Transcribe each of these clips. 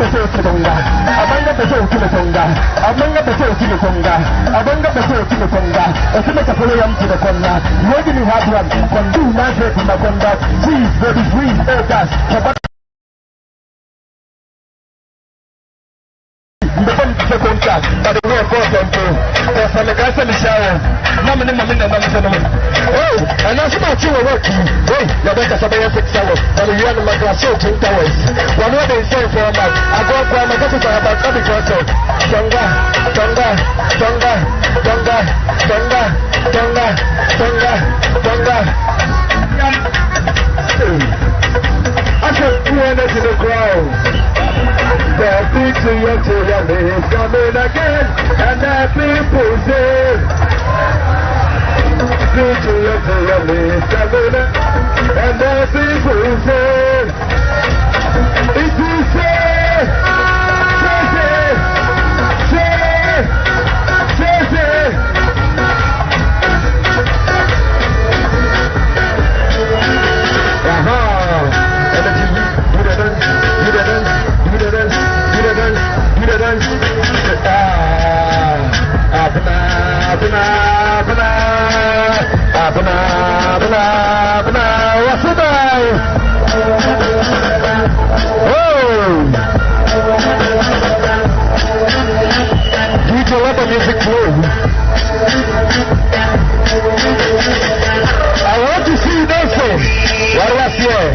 Pessoa Kimonga, Abanga Pessoa Kimonga, Abanga Pessoa Kimonga, Abanga Pessoa Kimonga, a Senator Poliam to the Conda, Ready to have one, Condu Nazareth in the Conda, please, baby, please, gas, the contract, but the way for them to for the guys in the shower. Oh, and that's about you working. Oh, you're better to be a 6 hours, and you have my glass of 2 hours. One way they say for a month, I go for my business about coming to us. Tonga, Tonga, Tonga, Tonga, Tonga, Tonga, Tonga, Tonga. I can feel it in the crowd. The picture is coming again, and the people say, picture is coming, and the people say, it is say, music flow. I want to see you dancing. What was here?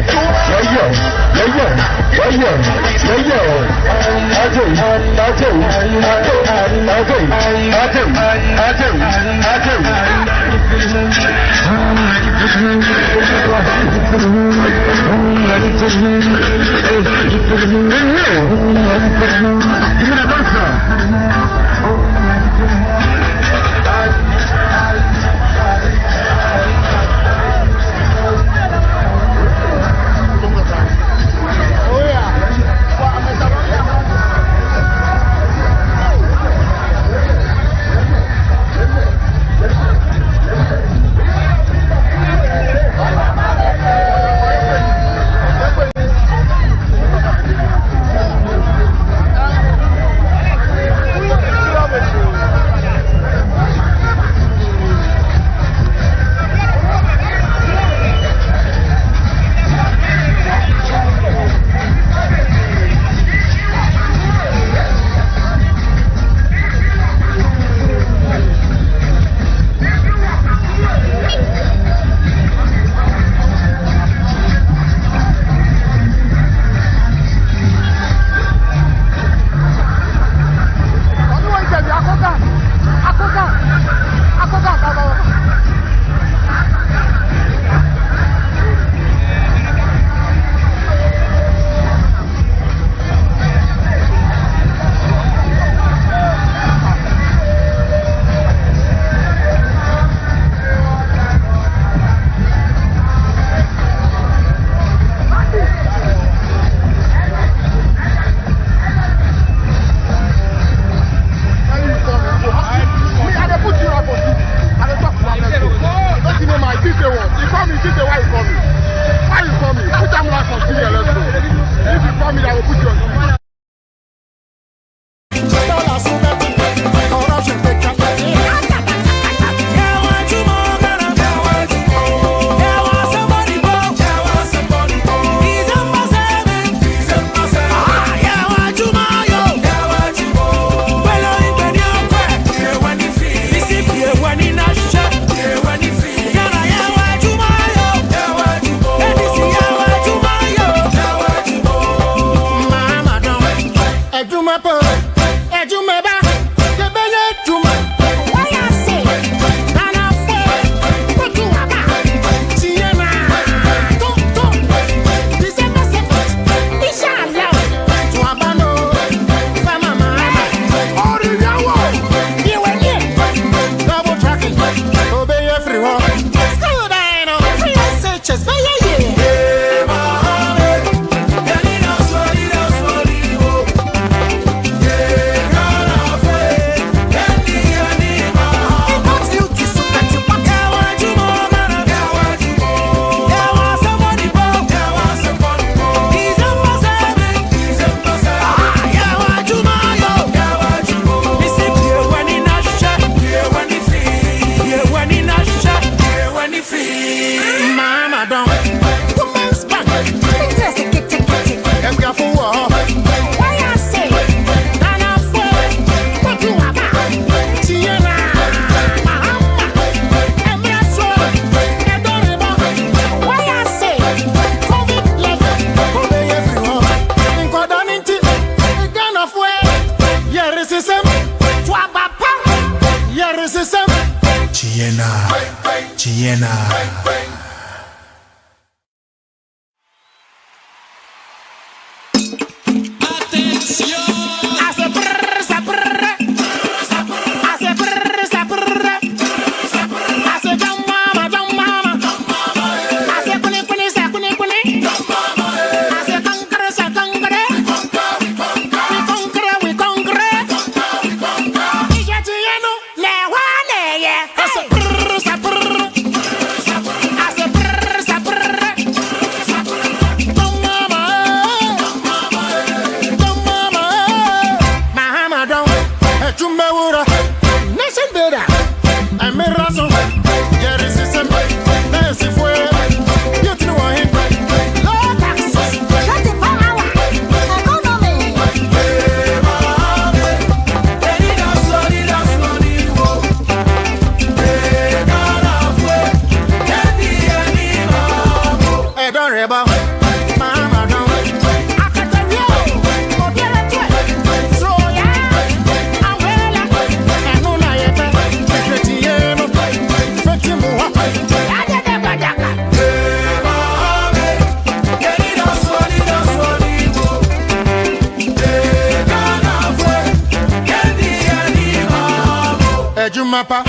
Jumapa,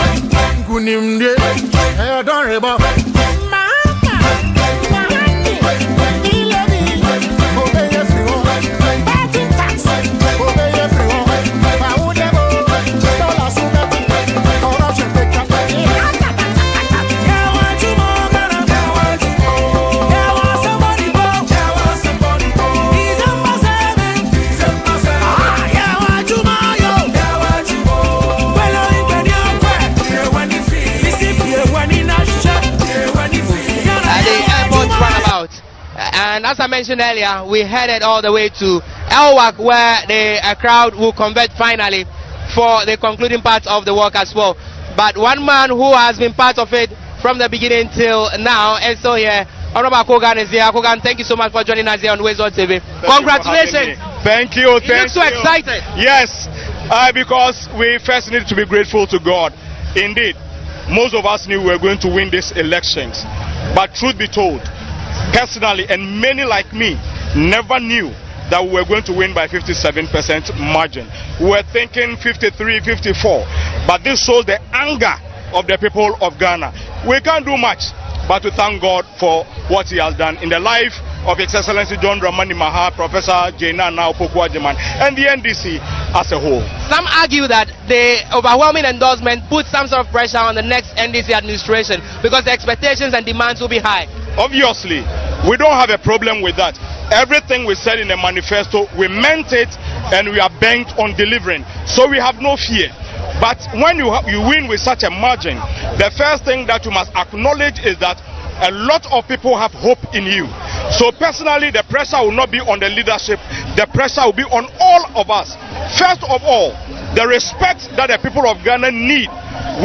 Gunimde, I don't remember. And as I mentioned earlier, we headed all the way to Elwak, where the crowd will convert finally for the concluding part of the walk as well. But one man who has been part of it from the beginning till now, and so here, Honorable Kogan is here. Kogan, thank you so much for joining us here on WoezorTV. Congratulations. Thank you. You look so excited. Yes, because we first need to be grateful to God. Indeed, most of us knew we were going to win these elections. But truth be told, personally, and many like me, never knew that we were going to win by 57% margin. We were thinking 53, 54. But this shows the anger of the people of Ghana. We can't do much but to thank God for what he has done in the life of His Excellency John Dramani Mahama, Professor Jaina Now Pokuajiman, and the NDC as a whole. Some argue that the overwhelming endorsement puts some sort of pressure on the next NDC administration because the expectations and demands will be high. Obviously, we don't have a problem with that. Everything we said in the manifesto, we meant it, and we are bent on delivering. So we have no fear. But when you win with such a margin, the first thing that you must acknowledge is that a lot of people have hope in you. So personally, the pressure will not be on the leadership. The pressure will be on all of us. First of all, the respect that the people of Ghana need,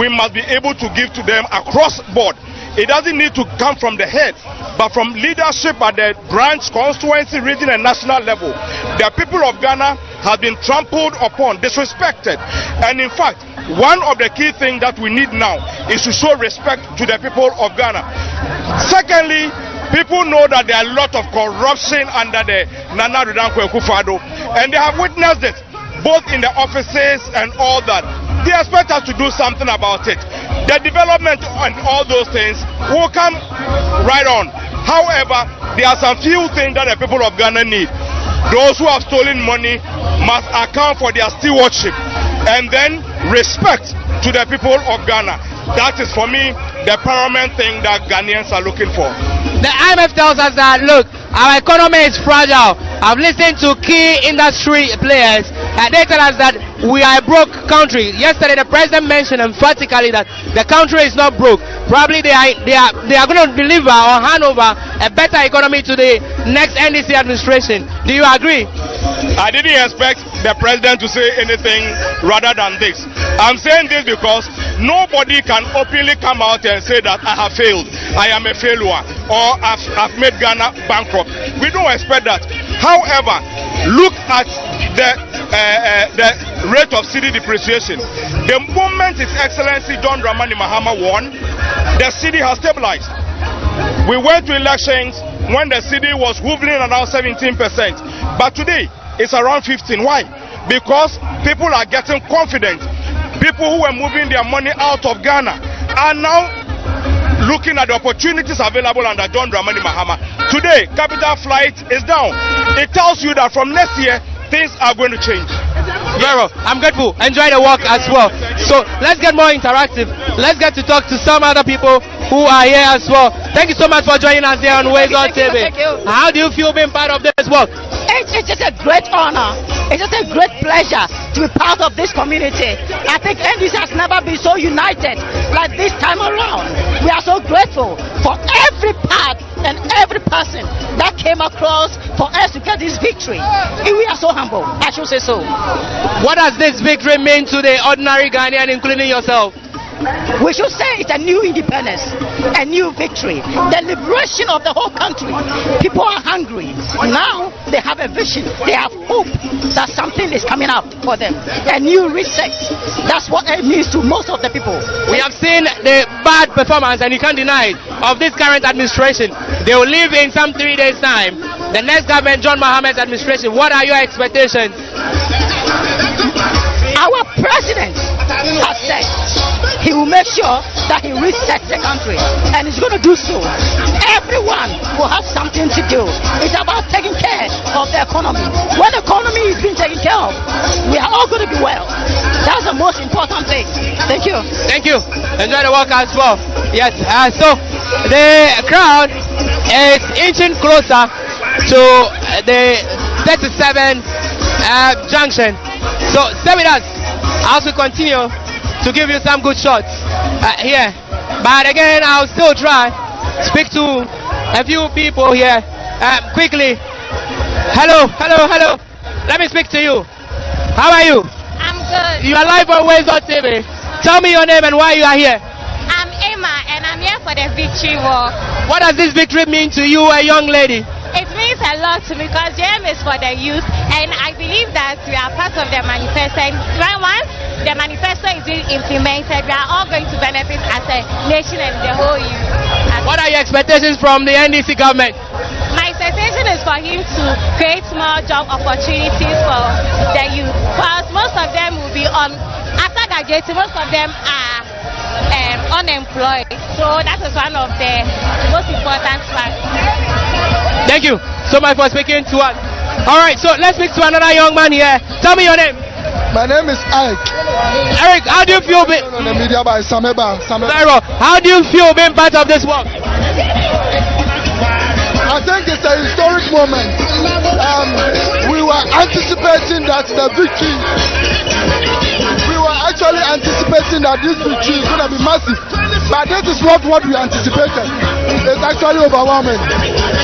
we must be able to give to them across board. It doesn't need to come from the head, but from leadership at the branch, constituency, region, and national level. The people of Ghana have been trampled upon, disrespected. And in fact, one of the key things that we need now is to show respect to the people of Ghana. Secondly, people know that there are a lot of corruption under the Nana Rudankwa Akufo-Addo, and they have witnessed it, both in the offices and all that. They expect us to do something about it. The development and all those things will come right on. However, there are some few things that the people of Ghana need. Those who have stolen money must account for their stewardship, and then respect to the people of Ghana. That is, for me, the paramount thing that Ghanaians are looking for. The IMF tells us that, look, our economy is fragile. I've listened to key industry players, and they tell us that we are a broke country. Yesterday, the president mentioned emphatically that the country is not broke. Probably they are going to deliver or hand over a better economy to the next NDC administration. Do you agree? I didn't expect the president to say anything rather than this. I'm saying this because nobody can openly come out and say that I have failed, I am a failure, or I've made Ghana bankrupt. We don't expect that. However, look at the rate of cedi depreciation. The moment His Excellency John Dramani Mahama won, the city has stabilized. We went to elections when the city was hovering around 17%, but today it's around 15%. Why? Because people are getting confident. People who were moving their money out of Ghana are now looking at the opportunities available under John Dramani Mahama. Today, capital flight is down. It tells you that from next year, things are going to change. Very well. I'm grateful. Enjoy the walk as well. So let's get more interactive. Let's get to talk to some other people who are here as well. Thank you so much for joining us here on WoezorTV. Thank you. How do you feel being part of this work? It's just a great honor. It's just a great pleasure to be part of this community. I think NDC has never been so united like this time around. We are so grateful for every part and every person that came across for us to get this victory. We are so humble, I should say so. What does this victory mean to the ordinary Ghanaian, including yourself? We should say it's a new independence, a new victory, the liberation of the whole country. People are hungry. Now they have a vision, they have hope that something is coming up for them. A new reset. That's what it means to most of the people. We have seen the bad performance, and you can't deny it, of this current administration. They will leave in some 3 days' time. The next government, John Mohammed's administration, what are your expectations? Our president has said he will make sure that he resets the country, and he's going to do so. Everyone will have something to do. It's about taking care of the economy. When the economy is being taken care of, we are all going to be well. That's the most important thing. Thank you. Thank you. Enjoy the walk as well. Yes, so the crowd is inching closer to the 37 junction. So stay with us as we continue to give you some good shots here. But again, I'll still try to speak to a few people here quickly. Hello. Let me speak to you. How are you? I'm good. You are live on WoezorTV. Tell me your name and why you are here. I'm Emma and I'm here for the victory walk. What does this victory mean to you, a young lady? It means a lot to me because JM is for the youth, and I believe that we are part of the manifesto. And once the manifesto is being implemented, we are all going to benefit as a nation and the whole youth. What are your expectations from the NDC government? My expectation is for him to create more job opportunities for the youth, because most of them will be on, after graduating, most of them are unemployed. So that is one of the most important facts. Thank you so much for speaking to us. Alright, so let's speak to another young man here. Tell me your name. My name is Ike. Eric, how do you feel being on the media by Sameba? How do you feel being part of this work? I think it's a historic moment. We were anticipating that the victory. We were actually anticipating that this victory is going to be massive, but this is not what we anticipated. It's actually overwhelming.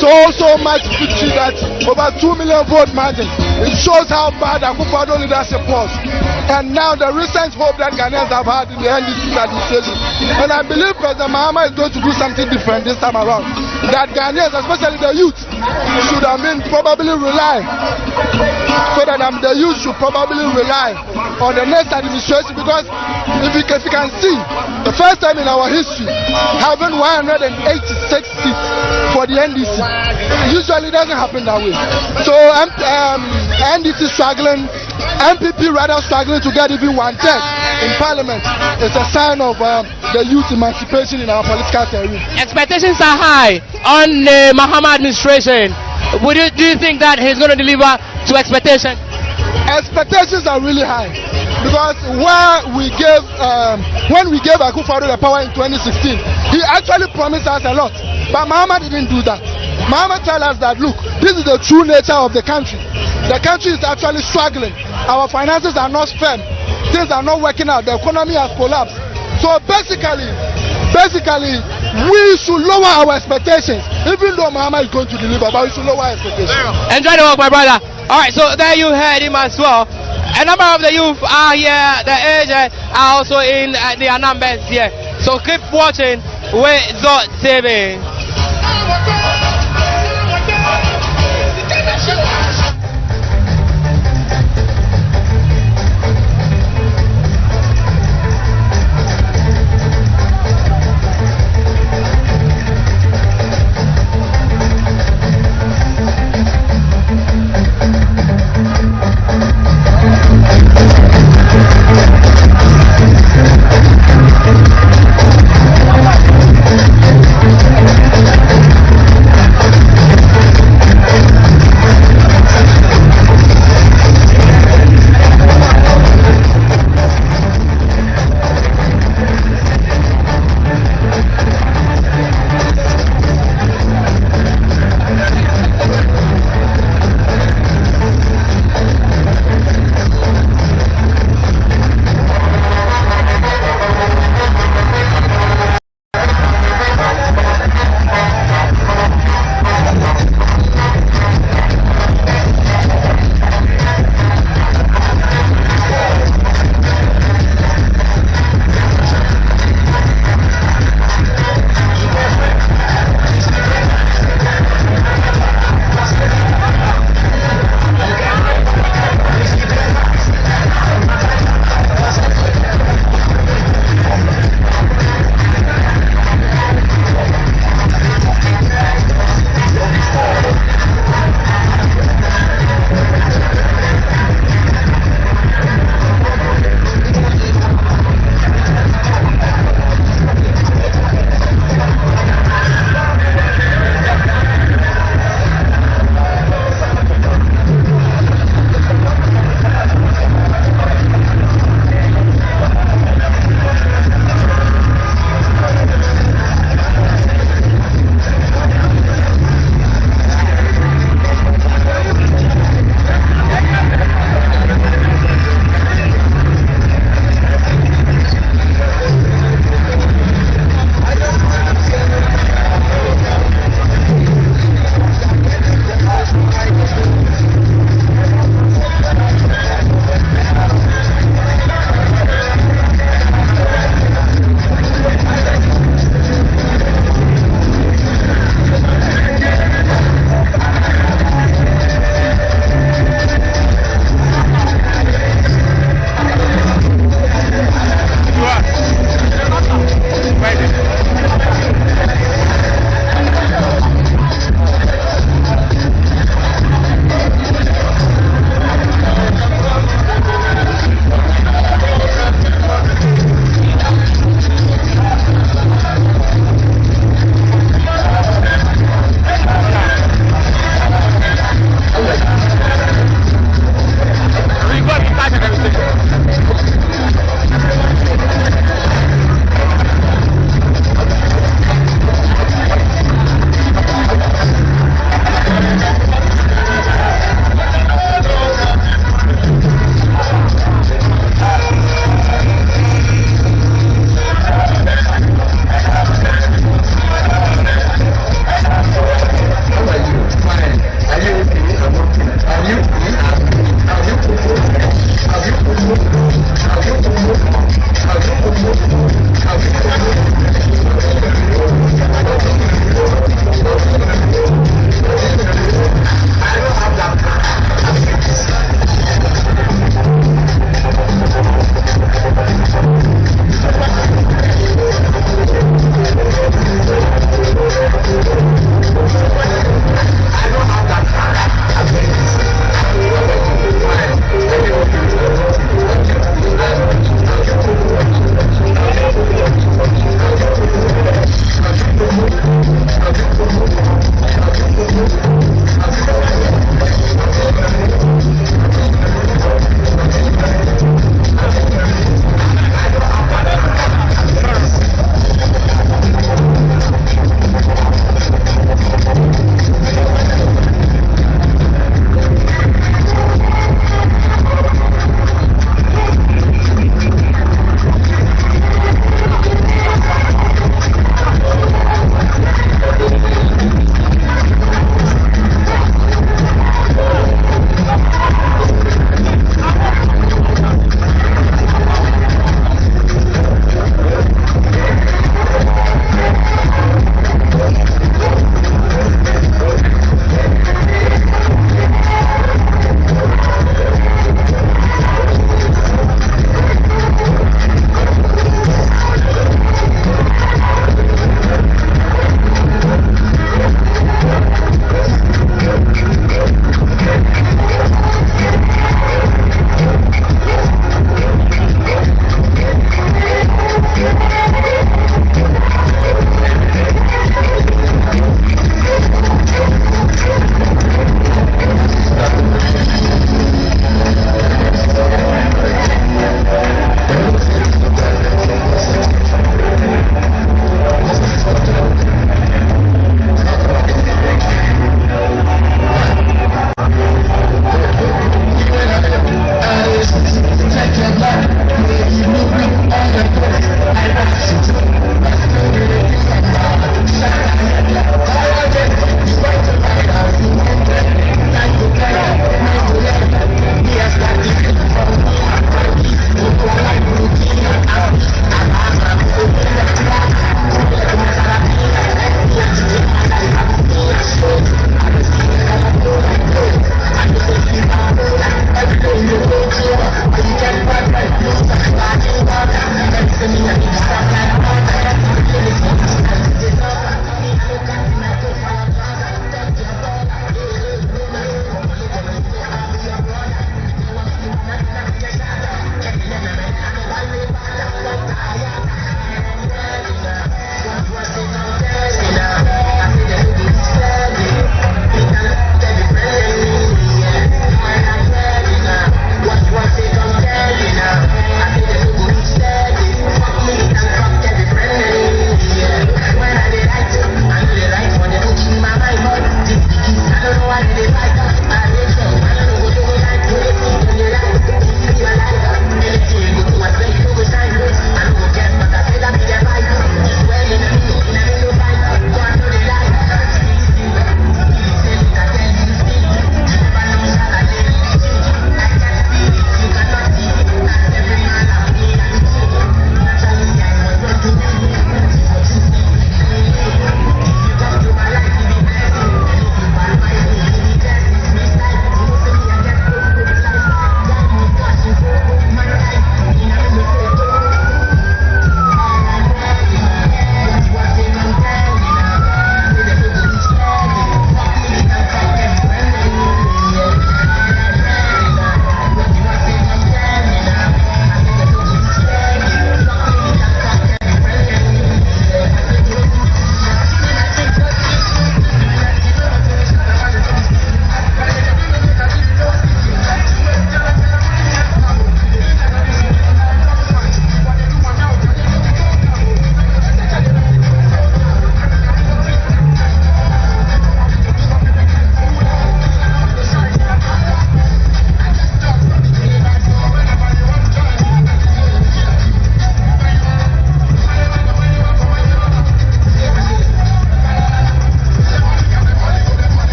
So much victory that over 2 million vote margin. It shows how bad Akufo-Addo leadership was. And now the recent hope that Ghanaians have had in the NDC administration. And I believe President Mahama is going to do something different this time around. That Ghanaians, especially the youth, should probably rely. So that the youth should probably rely on the next administration, because if you can see, the first time in our history having 186 seats for the NDC. Usually it doesn't happen that way. So NDC struggling, MPP rather struggling to get even 1/3 in parliament. It's a sign of the youth emancipation in our political career. Expectations are high on the Mahama administration. Do you think that he's going to deliver to expectations? Expectations are really high, because when we gave Akufo-Addo the power in 2016, he actually promised us a lot, but Mahama didn't do that. Mahama told us that, look, this is the true nature of the country. The country is actually struggling. Our finances are not firm. Things are not working out. The economy has collapsed. So basically, we should lower our expectations, even though Mahama is going to deliver, but we should lower our expectations. Enjoy the work, my brother. Alright, so there you heard him as well. A number of the youth are here, the aged are also in their numbers here. So keep watching WoezorTV.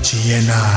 Chiena.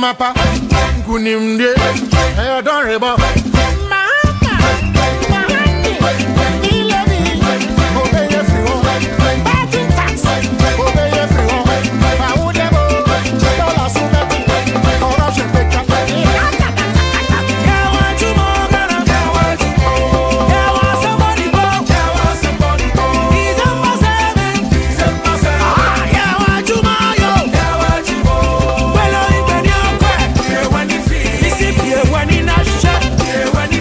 Mapa, Gunimde, I don't remember. When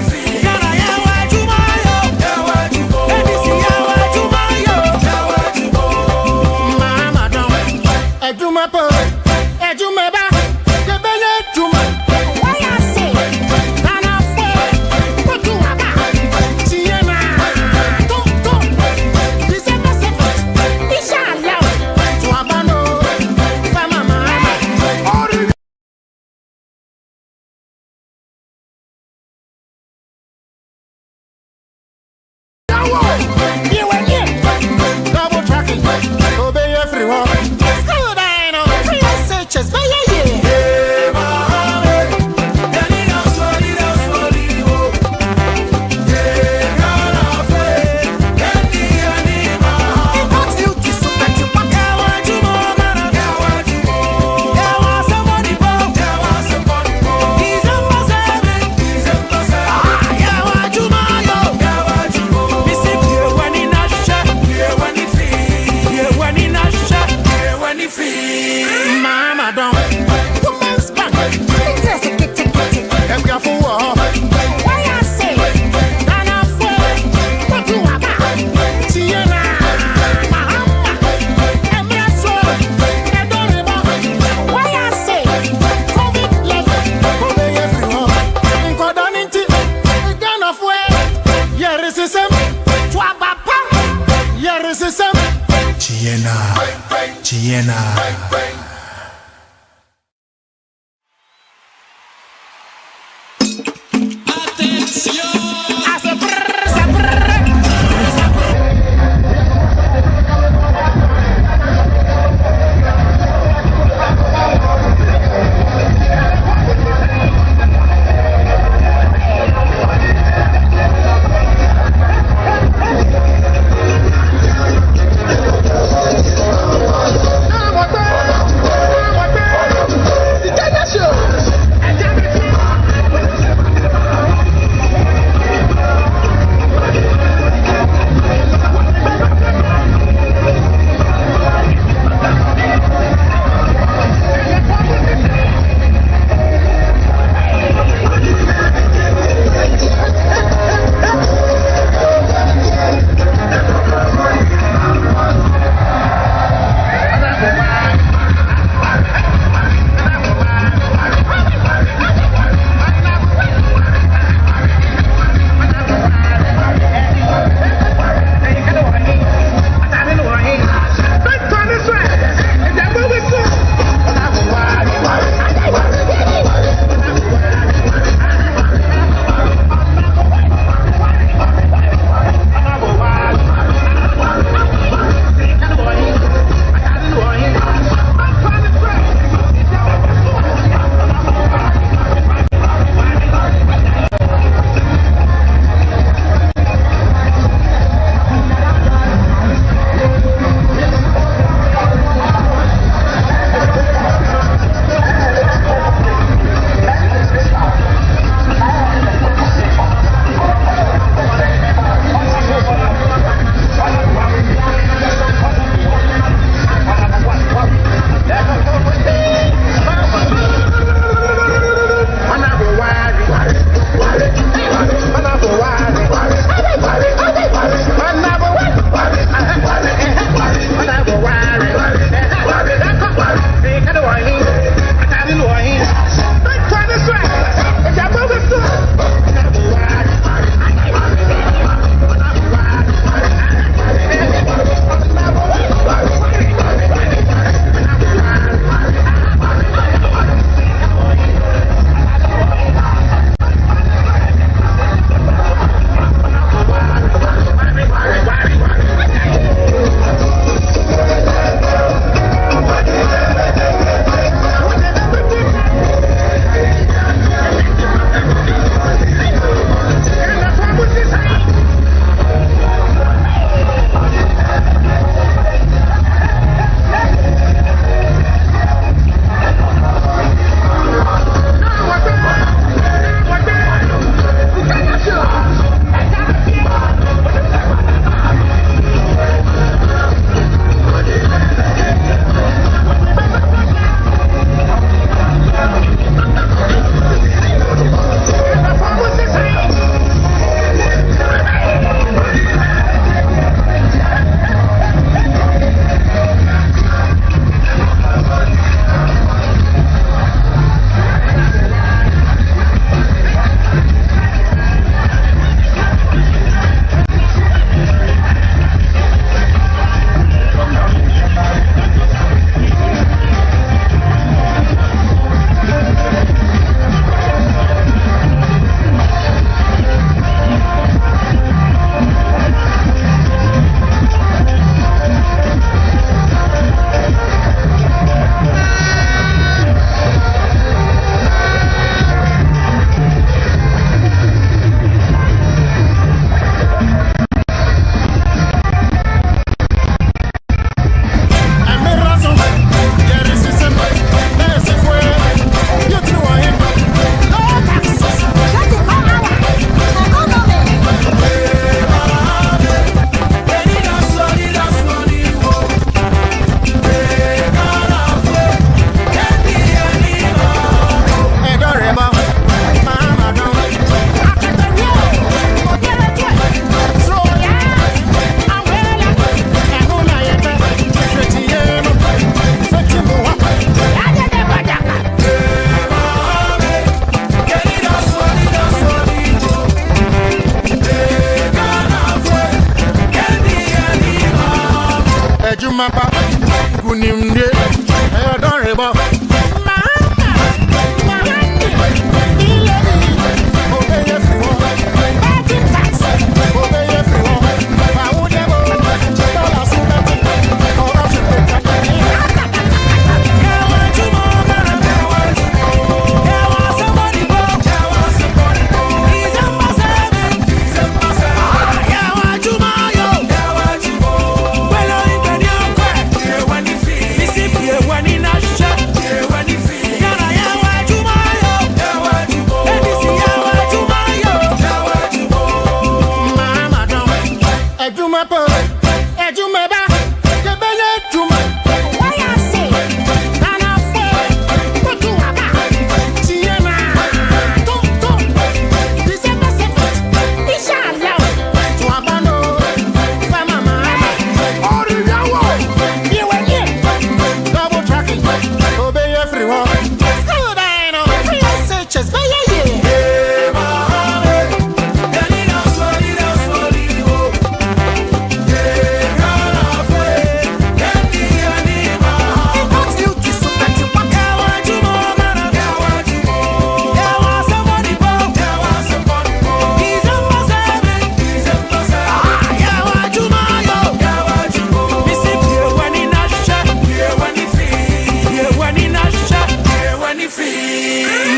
me.